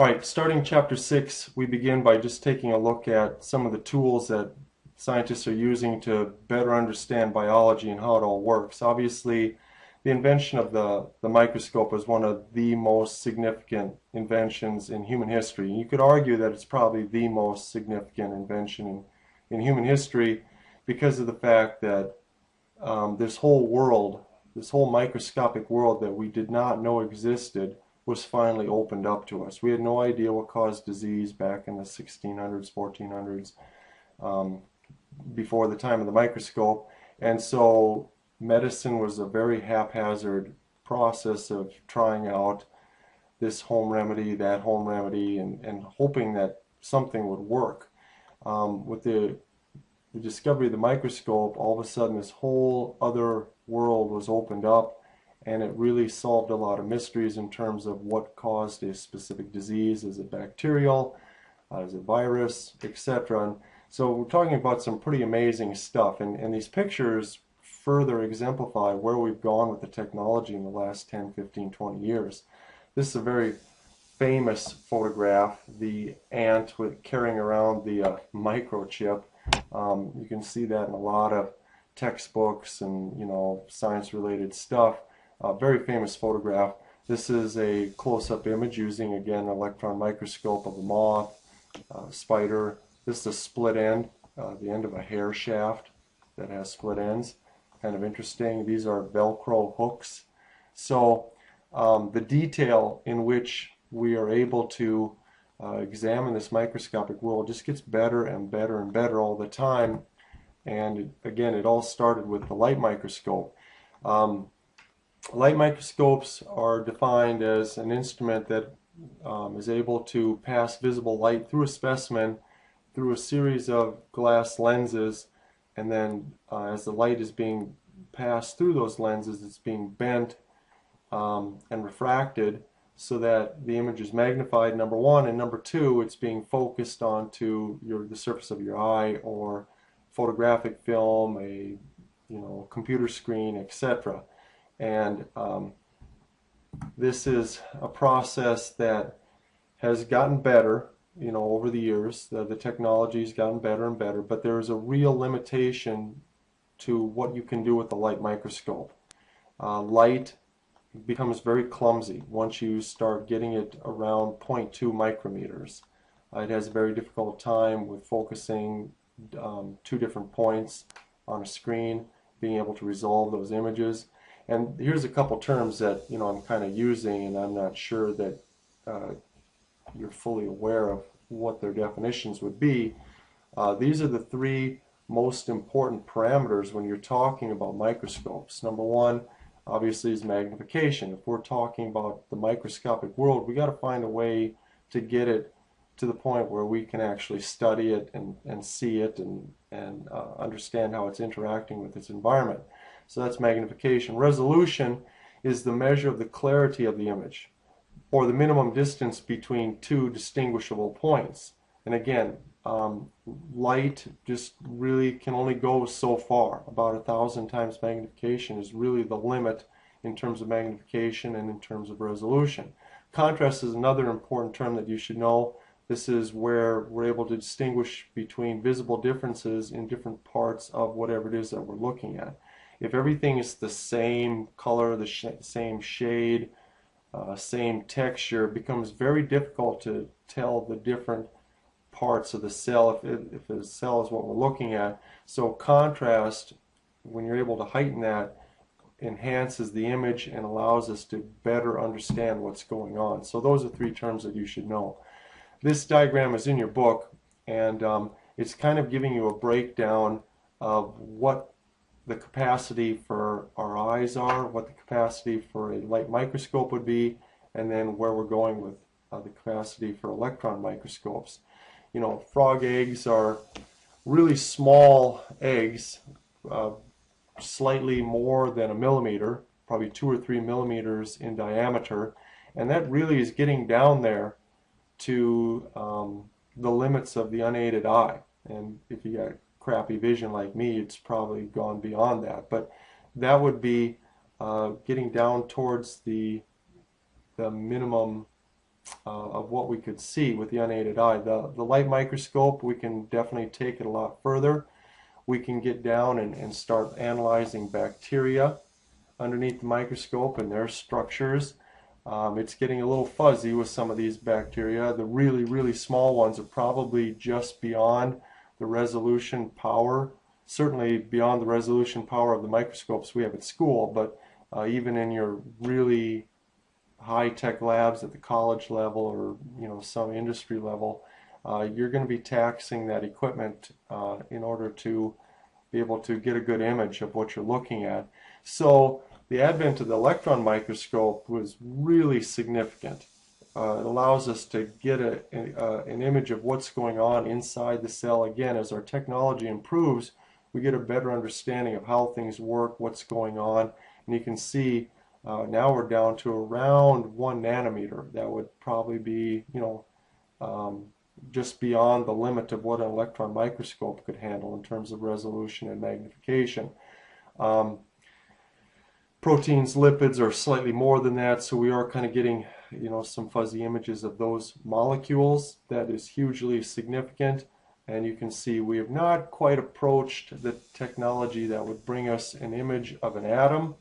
All right, starting chapter 6, we begin by just taking a look at some of the tools that scientists are using to better understand biology and how it all works. Obviously, the invention of the microscope is one of the most significant inventions in human history. You could argue that it's probably the most significant invention in human history because of the fact that this whole world, this whole microscopic world that we did not know existed, was finally opened up to us. We had no idea what caused disease back in the 1600s, 1400s, before the time of the microscope. And so medicine was a very haphazard process of trying out this home remedy, that home remedy, and hoping that something would work. With the discovery of the microscope, all of a sudden this whole other world was opened up, and it really solved a lot of mysteries in terms of what caused a specific disease. Is it bacterial? Is it virus? Etc. And so we're talking about some pretty amazing stuff, and these pictures further exemplify where we've gone with the technology in the last 10, 15, 20 years. This is a very famous photograph, the ant carrying around the microchip. You can see that in a lot of textbooks and science-related stuff. Very famous photograph. This is a close-up image using, again, an electron microscope of a moth, spider. This is a split end, the end of a hair shaft that has split ends. Kind of interesting. These are Velcro hooks. So the detail in which we are able to examine this microscopic world just gets better and better and better all the time. And again, it all started with the light microscope. Light microscopes are defined as an instrument that is able to pass visible light through a specimen through a series of glass lenses, and then as the light is being passed through those lenses, it's being bent and refracted so that the image is magnified, number one, and number two, it's being focused onto the surface of your eye or photographic film, a computer screen, etc. And this is a process that has gotten better, over the years. The technology's gotten better and better, but there is a real limitation to what you can do with the light microscope. Light becomes very clumsy once you start getting it around 0.2 micrometers. It has a very difficult time with focusing two different points on a screen, being able to resolve those images. And here's a couple terms that I'm kind of using, and I'm not sure that you're fully aware of what their definitions would be. These are the three most important parameters when you're talking about microscopes. Number one, obviously, is magnification. If we're talking about the microscopic world, we got to find a way to get it to the point where we can actually study it and see it and understand how it's interacting with its environment. So that's magnification. Resolution is the measure of the clarity of the image, or the minimum distance between two distinguishable points. And again, light just really can only go so far. About 1,000 times magnification is really the limit in terms of magnification and in terms of resolution. Contrast is another important term that you should know. This is where we're able to distinguish between visible differences in different parts of whatever it is that we're looking at. If everything is the same color, the same shade, same texture, it becomes very difficult to tell the different parts of the cell if the cell is what we're looking at. So contrast, when you're able to heighten that, enhances the image and allows us to better understand what's going on. So those are three terms that you should know. This diagram is in your book, and it's kind of giving you a breakdown of what the capacity for our eyes are, what the capacity for a light microscope would be, and then where we're going with the capacity for electron microscopes. Frog eggs are really small eggs, slightly more than a millimeter, probably 2 or 3 millimeters in diameter, and that really is getting down there to the limits of the unaided eye. And if you got crappy vision like me, it's probably gone beyond that. But that would be getting down towards the minimum of what we could see with the unaided eye. The light microscope, we can definitely take it a lot further. We can get down and start analyzing bacteria underneath the microscope and their structures. It's getting a little fuzzy with some of these bacteria. The really, really small ones are probably just beyond the resolution power, certainly beyond the resolution power of the microscopes we have at school, but even in your really high-tech labs at the college level or some industry level, you're going to be taxing that equipment in order to be able to get a good image of what you're looking at. So the advent of the electron microscope was really significant. It allows us to get an image of what's going on inside the cell. Again, as our technology improves, we get a better understanding of how things work, what's going on, and you can see now we're down to around 1 nanometer. That would probably be, just beyond the limit of what an electron microscope could handle in terms of resolution and magnification. Proteins, lipids are slightly more than that, so we are kind of getting, some fuzzy images of those molecules. That is hugely significant, and you can see we have not quite approached the technology that would bring us an image of an atom.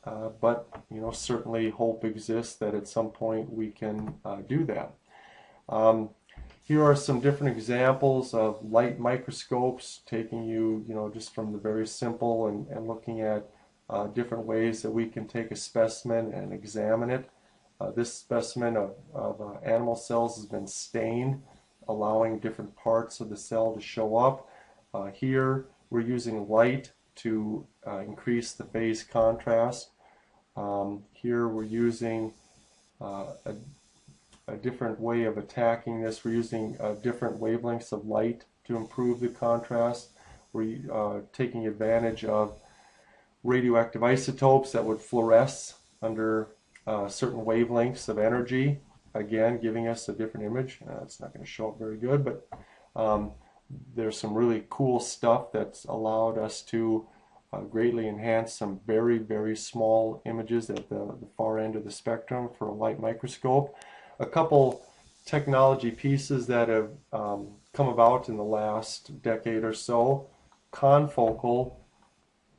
But certainly hope exists that at some point we can do that. Here are some different examples of light microscopes, taking you, just from the very simple and looking at different ways that we can take a specimen and examine it. This specimen of animal cells has been stained, allowing different parts of the cell to show up. Here we're using light to increase the phase contrast. Here we're using a different way of attacking this. We're using different wavelengths of light to improve the contrast. We're taking advantage of radioactive isotopes that would fluoresce under certain wavelengths of energy, again giving us a different image. It's not going to show up very good, but there's some really cool stuff that's allowed us to greatly enhance some very, very small images at the far end of the spectrum for a light microscope. A couple technology pieces that have come about in the last decade or so. Confocal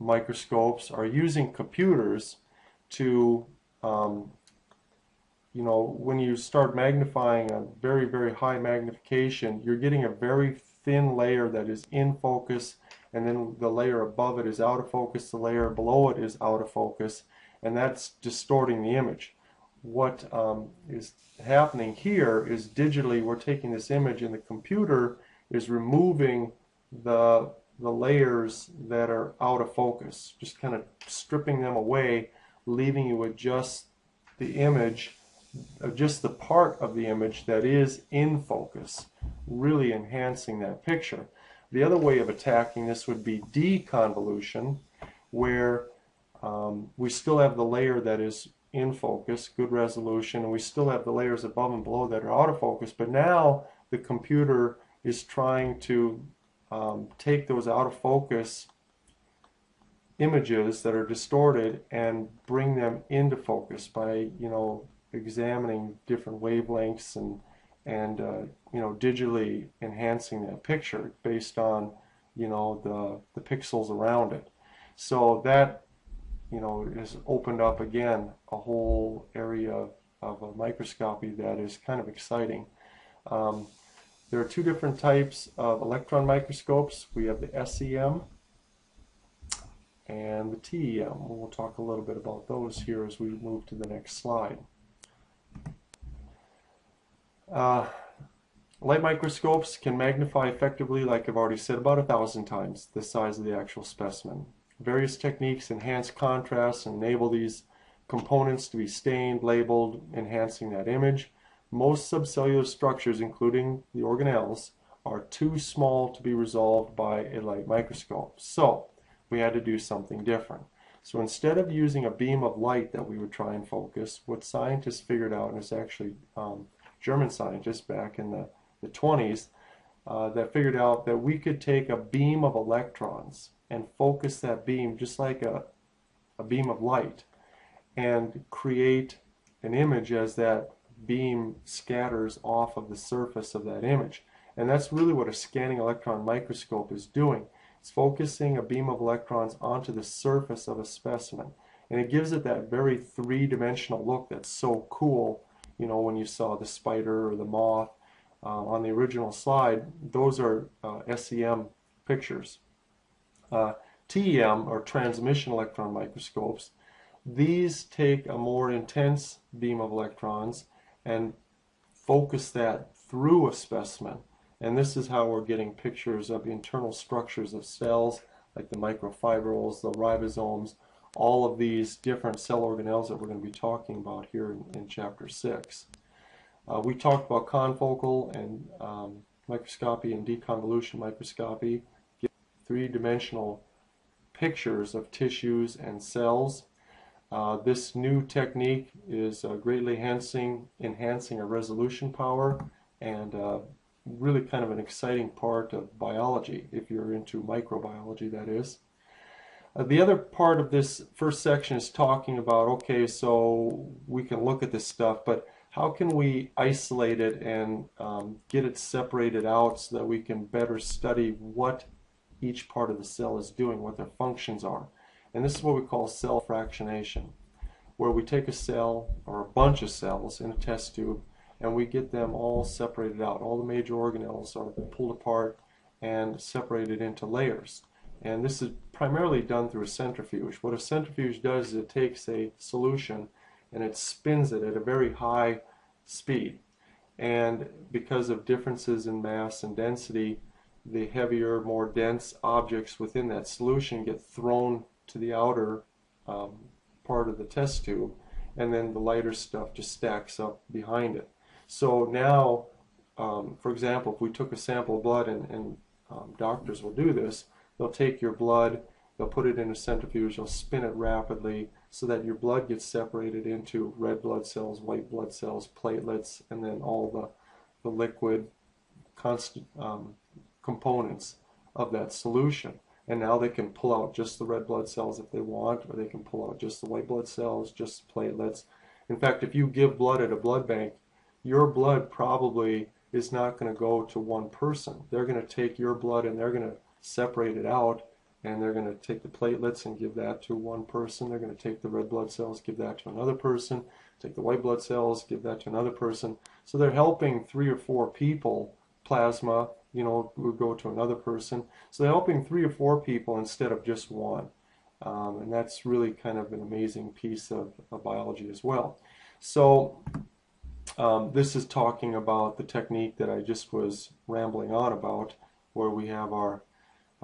microscopes are using computers to, when you start magnifying a very, very high magnification, you're getting a very thin layer that is in focus, and then the layer above it is out of focus, the layer below it is out of focus, and that's distorting the image. What is happening here is digitally we're taking this image and the computer is removing the layers that are out of focus, just kind of stripping them away, leaving you with just the image, just the part of the image that is in focus, really enhancing that picture. The other way of attacking this would be deconvolution, where we still have the layer that is in focus, good resolution, and we still have the layers above and below that are out of focus, but now the computer is trying to take those out of focus images that are distorted and bring them into focus by examining different wavelengths and digitally enhancing that picture based on the pixels around it. So that has opened up again a whole area of microscopy that is kind of exciting. There are two different types of electron microscopes. We have the SEM and the TEM. We'll talk a little bit about those here as we move to the next slide. Light microscopes can magnify effectively, like I've already said, about 1,000 times the size of the actual specimen. Various techniques enhance contrast and enable these components to be stained, labeled, enhancing that image. Most subcellular structures, including the organelles, are too small to be resolved by a light microscope. So we had to do something different. So instead of using a beam of light that we would try and focus, what scientists figured out, and it's actually German scientists back in the 20s, that figured out that we could take a beam of electrons and focus that beam just like a beam of light and create an image as that beam scatters off of the surface of that image. And that's really what a scanning electron microscope is doing. It's focusing a beam of electrons onto the surface of a specimen. And it gives it that very three-dimensional look that's so cool. You know, when you saw the spider or the moth on the original slide, those are SEM pictures. TEM, or transmission electron microscopes, these take a more intense beam of electrons and focus that through a specimen. And this is how we're getting pictures of internal structures of cells, like the microfibrils, the ribosomes, all of these different cell organelles that we're going to be talking about here in Chapter 6. We talked about confocal and microscopy and deconvolution microscopy, three-dimensional pictures of tissues and cells. This new technique is greatly enhancing our resolution power, and really kind of an exciting part of biology, if you're into microbiology, that is. The other part of this first section is talking about, okay, so we can look at this stuff, but how can we isolate it and get it separated out so that we can better study what each part of the cell is doing, what their functions are. And this is what we call cell fractionation, where we take a cell or a bunch of cells in a test tube and we get them all separated out. All the major organelles are pulled apart and separated into layers. And this is primarily done through a centrifuge. What a centrifuge does is it takes a solution and it spins it at a very high speed. And because of differences in mass and density, the heavier, more dense objects within that solution get thrown to the outer part of the test tube, and then the lighter stuff just stacks up behind it. So now, for example, if we took a sample of blood, and doctors will do this, they'll take your blood, they'll put it in a centrifuge, they'll spin it rapidly so that your blood gets separated into red blood cells, white blood cells, platelets, and then all the liquid components of that solution. And now they can pull out just the red blood cells if they want, or they can pull out just the white blood cells, just platelets. In fact, if you give blood at a blood bank, your blood probably is not going to go to one person. They're going to take your blood and they're going to separate it out, and they're going to take the platelets and give that to one person. They're going to take the red blood cells, give that to another person, take the white blood cells, give that to another person. So they're helping 3 or 4 people. Plasma, you know, would go to another person. So they're helping 3 or 4 people instead of just one. And that's really kind of an amazing piece of biology as well. So this is talking about the technique that I just was rambling on about, where we have our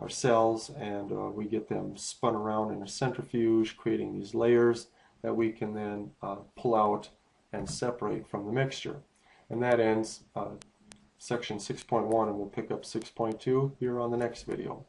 cells and we get them spun around in a centrifuge, creating these layers that we can then pull out and separate from the mixture. And that ends section 6.1, and we'll pick up 6.2 here on the next video.